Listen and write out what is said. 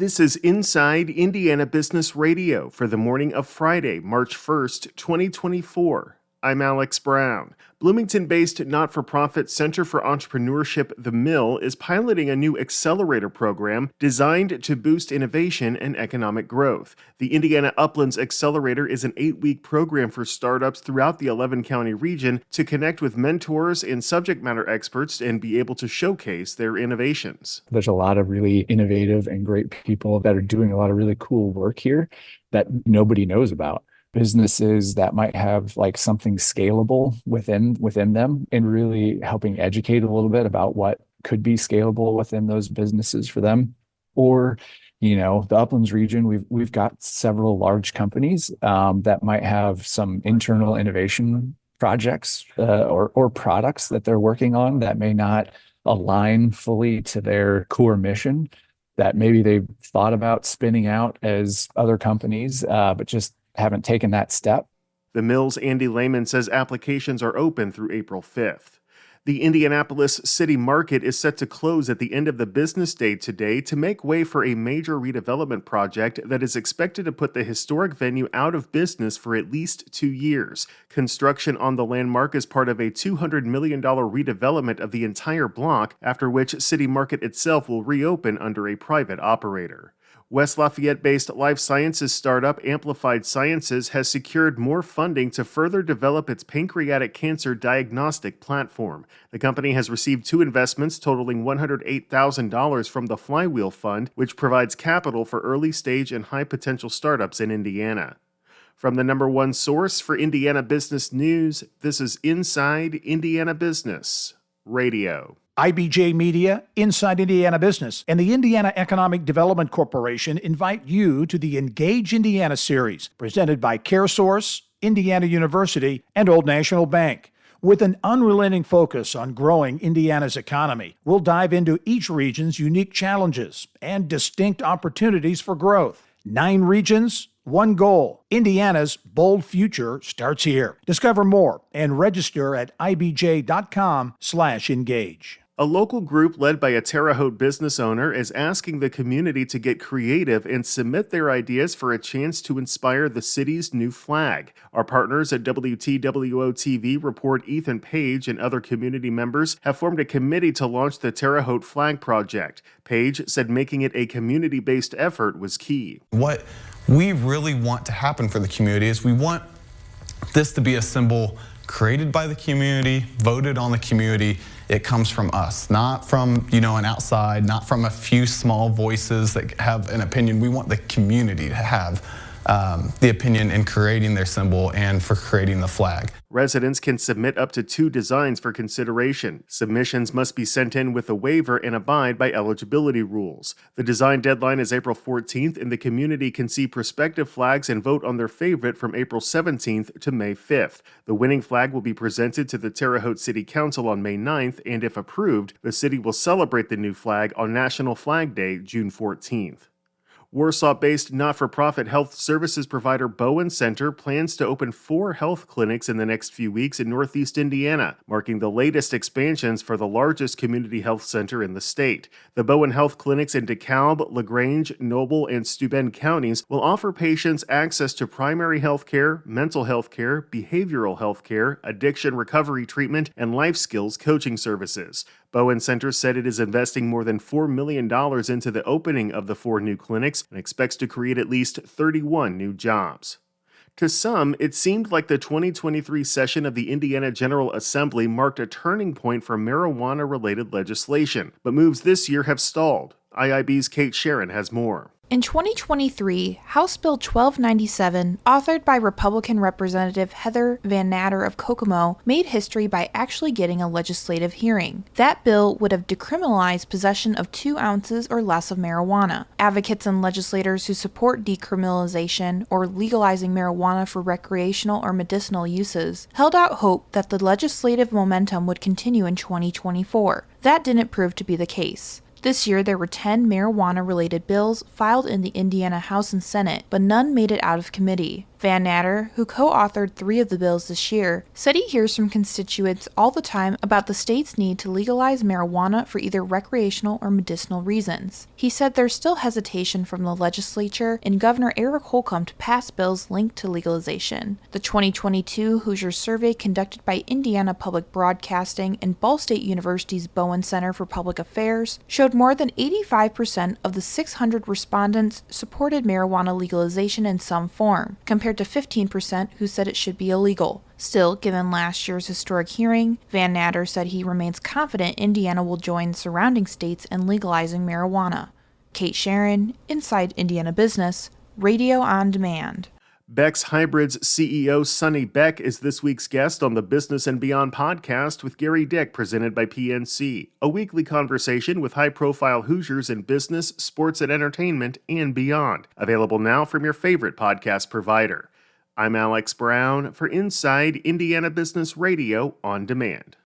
This is Inside Indiana Business Radio for the morning of Friday, March 1st, 2024. I'm Alex Brown. Bloomington-based not-for-profit Center for Entrepreneurship, The Mill, is piloting a new accelerator program designed to boost innovation and economic growth. The Indiana Uplands Accelerator is an 8-week program for startups throughout the 11-county region to connect with mentors and subject matter experts and be able to showcase their innovations. There's a lot of really innovative and great people that are doing a lot of really cool work here that nobody knows about. Businesses that might have like something scalable within them, and really helping educate a little bit about what could be scalable within those businesses for them. Or, the Uplands region, we've got several large companies that might have some internal innovation projects or products that they're working on that may not align fully to their core mission, that maybe they've thought about spinning out as other companies, but just haven't taken that step. The Mill's Andy Lehman says applications are open through April 5th. The Indianapolis City Market is set to close at the end of the business day today to make way for a major redevelopment project that is expected to put the historic venue out of business for at least 2 years. Construction on the landmark is part of a $200 million redevelopment of the entire block, after which City Market itself will reopen under a private operator. West Lafayette-based life sciences startup Amplified Sciences has secured more funding to further develop its pancreatic cancer diagnostic platform. The company has received 2 investments totaling $108,000 from the Flywheel Fund, which provides capital for early-stage and high-potential startups in Indiana. From the #1 source for Indiana business news, this is Inside Indiana Business Radio. IBJ Media, Inside Indiana Business, and the Indiana Economic Development Corporation invite you to the Engage Indiana series, presented by CareSource, Indiana University, and Old National Bank. With an unrelenting focus on growing Indiana's economy, we'll dive into each region's unique challenges and distinct opportunities for growth. 9 regions, 1 goal. Indiana's bold future starts here. Discover more and register at ibj.com/engage. A local group led by a Terre Haute business owner is asking the community to get creative and submit their ideas for a chance to inspire the city's new flag. Our partners at WTWO-TV report Ethan Page and other community members have formed a committee to launch the Terre Haute Flag Project. Page said making it a community-based effort was key. What we really want to happen for the community is we want this to be a symbol created by the community, voted on the community. It comes from us, not from, an outside, not from a few small voices that have an opinion. We want the community to have the opinion in creating their symbol and for creating the flag. Residents can submit up to 2 designs for consideration. Submissions must be sent in with a waiver and abide by eligibility rules. The design deadline is April 14th, and the community can see prospective flags and vote on their favorite from April 17th to May 5th. The winning flag will be presented to the Terre Haute City Council on May 9th, and if approved, the city will celebrate the new flag on National Flag Day, June 14th. Warsaw-based not-for-profit health services provider Bowen Center plans to open 4 health clinics in the next few weeks in Northeast Indiana, marking the latest expansions for the largest community health center in the state. The Bowen Health Clinics in DeKalb, LaGrange, Noble, and Steuben counties will offer patients access to primary health care, mental health care, behavioral health care, addiction recovery treatment, and life skills coaching services. Bowen Center said it is investing more than $4 million into the opening of the 4 new clinics and expects to create at least 31 new jobs. To some, it seemed like the 2023 session of the Indiana General Assembly marked a turning point for marijuana-related legislation, but moves this year have stalled. IIB's Kate Sharon has more. In 2023, House Bill 1297, authored by Republican Representative Heather Van Natter of Kokomo, made history by actually getting a legislative hearing. That bill would have decriminalized possession of 2 ounces or less of marijuana. Advocates and legislators who support decriminalization or legalizing marijuana for recreational or medicinal uses held out hope that the legislative momentum would continue in 2024. That didn't prove to be the case. This year, there were 10 marijuana-related bills filed in the Indiana House and Senate, but none made it out of committee. Van Natter, who co-authored 3 of the bills this year, said he hears from constituents all the time about the state's need to legalize marijuana for either recreational or medicinal reasons. He said there's still hesitation from the legislature and Governor Eric Holcomb to pass bills linked to legalization. The 2022 Hoosier survey conducted by Indiana Public Broadcasting and Ball State University's Bowen Center for Public Affairs showed more than 85% of the 600 respondents supported marijuana legalization in some form, compared to 15% who said it should be illegal. Still, given last year's historic hearing, Van Natter said he remains confident Indiana will join surrounding states in legalizing marijuana. Kate Sharon, Inside Indiana Business, Radio on Demand. Beck's Hybrids CEO Sonny Beck is this week's guest on the Business and Beyond podcast with Gary Dick, presented by PNC, a weekly conversation with high-profile Hoosiers in business, sports, and entertainment, and beyond. Available now from your favorite podcast provider. I'm Alex Brown for Inside Indiana Business Radio on Demand.